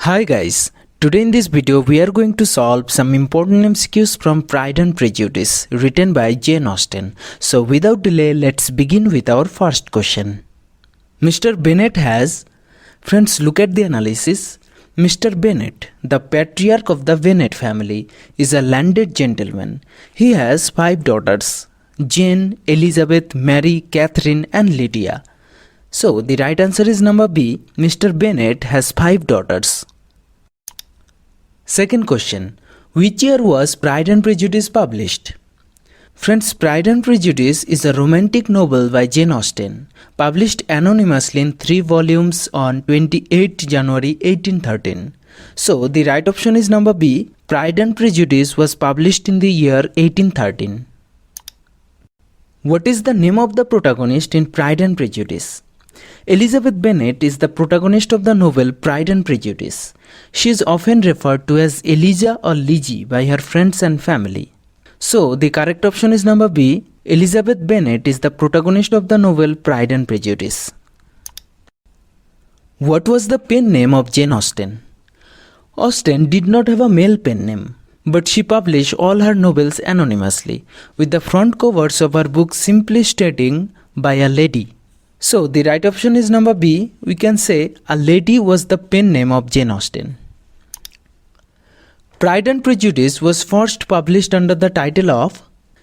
Hi guys, today in this video we are going to solve some important MCQs from Pride and Prejudice written by Jane Austen. So without delay, let's begin with our first question. Mr. Bennet has, friends, look at the analysis. Mr. Bennet, the patriarch of the Bennet family, is a landed gentleman. He has 5 daughters, Jane, Elizabeth, Mary, Catherine and Lydia. So the right answer is number B. Mr. Bennet has 5 daughters. Second question. Which year was Pride and Prejudice published? Friends, Pride and Prejudice is a romantic novel by Jane Austen, published anonymously in 3 volumes on 28 January 1813. So the right option is number B. Pride and Prejudice was published in the year 1813. What is the name of the protagonist in Pride and Prejudice? Elizabeth Bennet is the protagonist of the novel Pride and Prejudice. She is often referred to as Eliza or Lizzie by her friends and family. So, the correct option is number B. Elizabeth Bennet is the protagonist of the novel Pride and Prejudice. What was the pen name of Jane Austen? Austen did not have a male pen name, but she published all her novels anonymously, with the front covers of her books simply stating by a lady. So the right option is number B. We can say a lady was the pen name of Jane Austen. Pride and Prejudice was first published under the title of.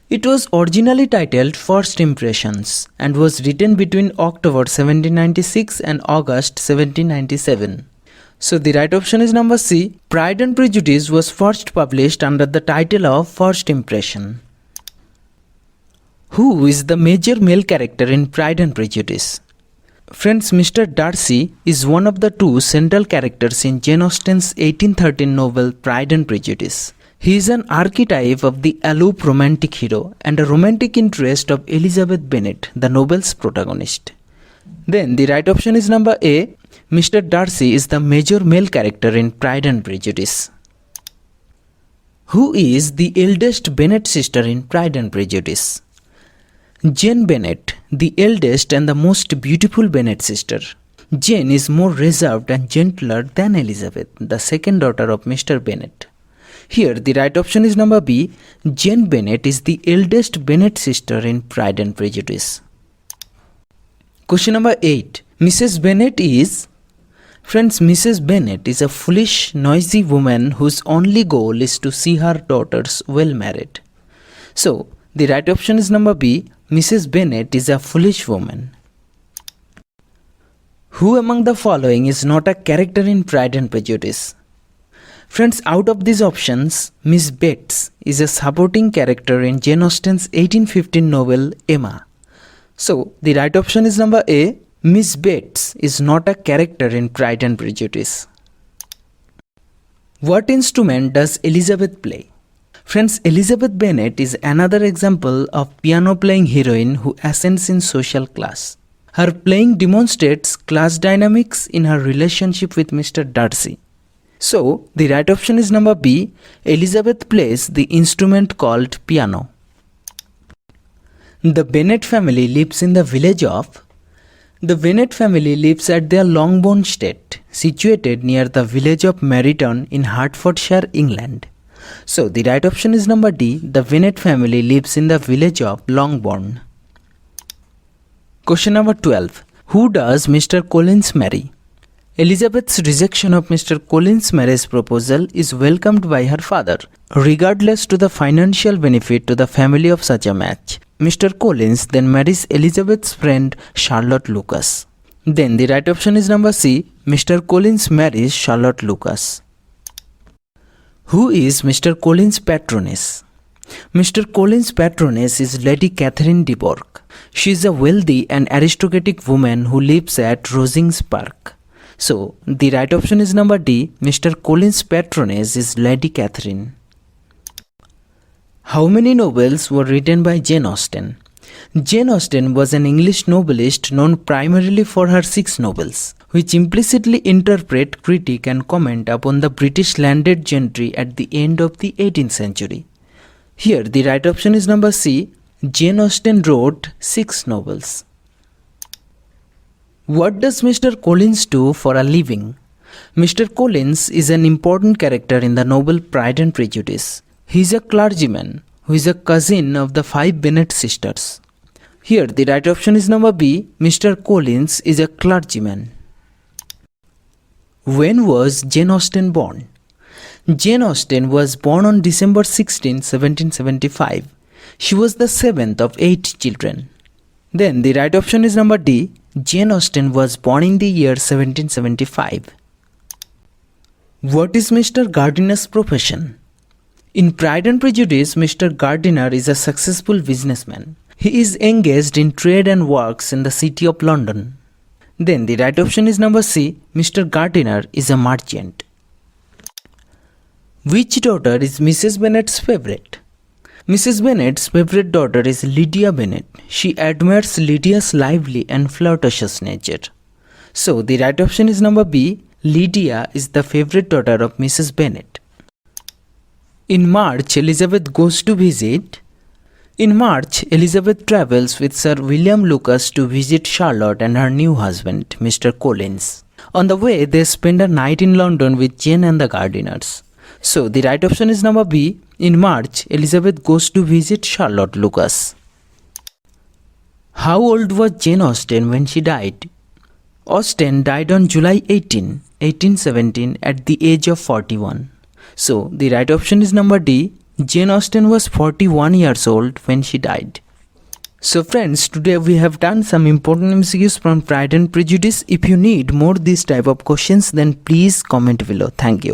It was originally titled First Impressions and was written between October 1796 and August 1797. So the right option is number C. Pride and Prejudice was first published under the title of First Impression. Who is the major male character in Pride and Prejudice? Friends, Mr. Darcy is one of the 2 central characters in Jane Austen's 1813 novel Pride and Prejudice. He is an archetype of the aloof romantic hero and a romantic interest of Elizabeth Bennet, the novel's protagonist. Then the right option is number A. Mr. Darcy is the major male character in Pride and Prejudice. Who is the eldest Bennet sister in Pride and Prejudice? Jane Bennet, the eldest and the most beautiful Bennet sister. Jane is more reserved and gentler than Elizabeth, the second daughter of Mr. Bennet. Here the right option is number B. Jane Bennet is the eldest Bennet sister in Pride and Prejudice. Question number 8. Mrs. Bennet is. Friends, Mrs. Bennet is a foolish, noisy woman whose only goal is to see her daughters well married. So the right option is number B. Mrs. Bennet is a foolish woman. Who among the following is not a character in Pride and Prejudice? Friends, out of these options, Miss Bates is a supporting character in Jane Austen's 1815 novel Emma. So, the right option is number A. Miss Bates is not a character in Pride and Prejudice. What instrument does Elizabeth play? Friends, Elizabeth Bennet is another example of piano-playing heroine who ascends in social class. Her playing demonstrates class dynamics in her relationship with Mr. Darcy. So, the right option is number B. Elizabeth plays the instrument called piano. The Bennet family lives in the village of. The Bennet family lives at their Longbourn estate, situated near the village of Meryton in Hertfordshire, England. So the right option is number D. The Bennet family lives in the village of Longbourn. Question number 12. Who does Mr. Collins marry? Elizabeth's rejection of Mr. Collins' marriage proposal is welcomed by her father, regardless to the financial benefit to the family of such a match. Mr. Collins then marries Elizabeth's friend Charlotte Lucas. Then the right option is number C. Mr. Collins marries Charlotte Lucas. Who is Mr. Collins' patroness? Mr. Collins' patroness is Lady Catherine de Bourgh. She is a wealthy and aristocratic woman who lives at Rosings Park. So, the right option is number D. Mr. Collins' patroness is Lady Catherine. How many novels were written by Jane Austen? Jane Austen was an English novelist known primarily for her 6 novels, which implicitly interpret, critique and comment upon the British landed gentry at the end of the 18th century. Here the right option is number C. Jane Austen wrote 6 novels. What does Mr. Collins do for a living? Mr. Collins is an important character in the novel Pride and Prejudice. He is a clergyman who is a cousin of the 5 Bennet sisters. Here the right option is number B. Mr. Collins is a clergyman. When was Jane Austen born? Jane Austen was born on December 16, 1775. She was the 7th of 8 children. Then the right option is number D. Jane Austen was born in the year 1775. What is Mr. Gardiner's profession? In Pride and Prejudice, Mr. Gardiner is a successful businessman. He is engaged in trade and works in the city of London. Then the right option is number C. Mr. Gardiner is a merchant. Which daughter is Mrs. Bennet's favorite? Mrs. Bennet's favorite daughter is Lydia Bennet. She admires Lydia's lively and flirtatious nature. So the right option is number B. Lydia is the favorite daughter of Mrs. Bennet. In March, Elizabeth goes to visit. In March, Elizabeth travels with Sir William Lucas to visit Charlotte and her new husband, Mr. Collins. On the way, they spend a night in London with Jane and the Gardiners. So the right option is number B. In March, Elizabeth goes to visit Charlotte Lucas. How old was Jane Austen when she died? Austen died on July 18, 1817 at the age of 41. So the right option is number D. Jane Austen was 41 years old when she died. So friends, today we have done some important MCQs from Pride and Prejudice. If you need more this type of questions, then please comment below. Thank you.